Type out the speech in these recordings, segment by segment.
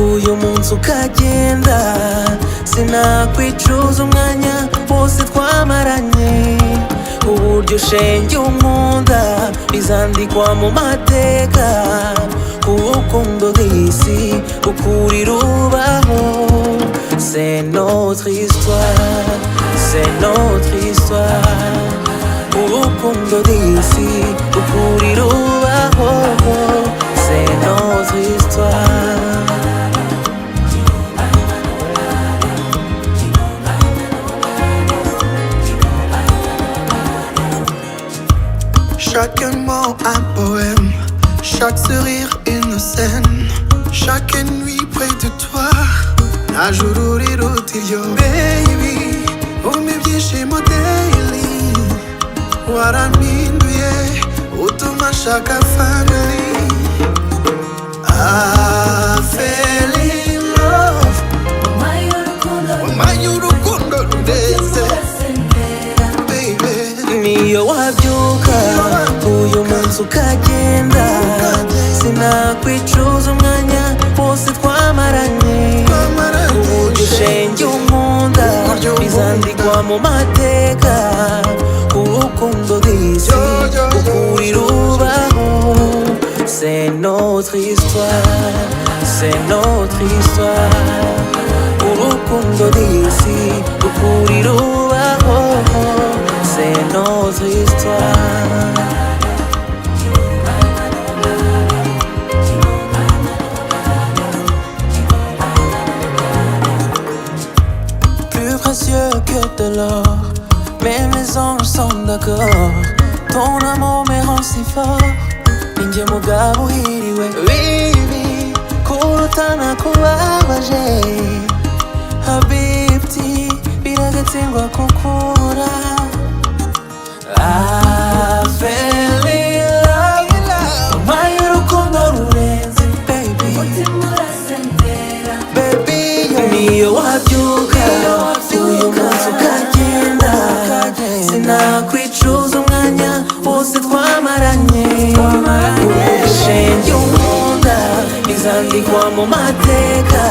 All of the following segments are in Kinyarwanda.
uyu munsi ukagenda, sinakwicuza umwanya wose twamaranye. Uburyo shenge unkunda bizandikwa mu mateka, urukundo d'ici ukuri rubaho. C'est notre histoire, c'est notre histoire. Urukundo d'ici ukuri rubaho. C'est notre histoire. Chaque mot un poème, chaque sourire une scène, chaque nuit près de toi najururiruta iryo baby, umpa ibyishimo daily, warampinduye utuma nshaka family. I fell in love, wampaye urukundo rudeze baby. Niyo wabyuka uyu munsi ukagenda, sinakwicuza umwanya wose twamaranye. Uburyo shenge unkunda bizandikwa mu mateka, urukundo d'ici ukuri rubaho. C'est notre histoire, c'est notre histoire. Urukundo d'ici ukuri rubaho. C'est notre histoire. Plus précieux que de l'or, mais mes anges sont d'accord. Ton amour me rend si fort, ninjye mugabo uhiriwe bibi kuruta nakubabaje. Habibti biragatsindwa kukura. I fell in love, wampaye urukundo rurenze baby. Baby niyo wabyuka uyu munsi ukagenda, sinakwicuza umwanya wose twamaranye. Uburyo shenge unkunda bizandikwa mu mateka,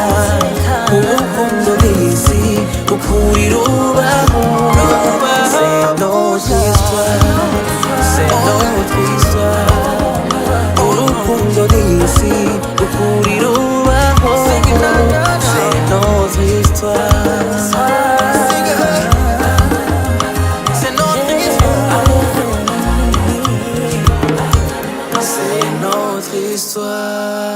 urukundo d'ici ukuri rubaho. C'est notre histoire, c'est notre histoire. Urukundo d'ici ukuri rubaho. C'est notre histoire. C'est notre histoire. C'est notre histoire.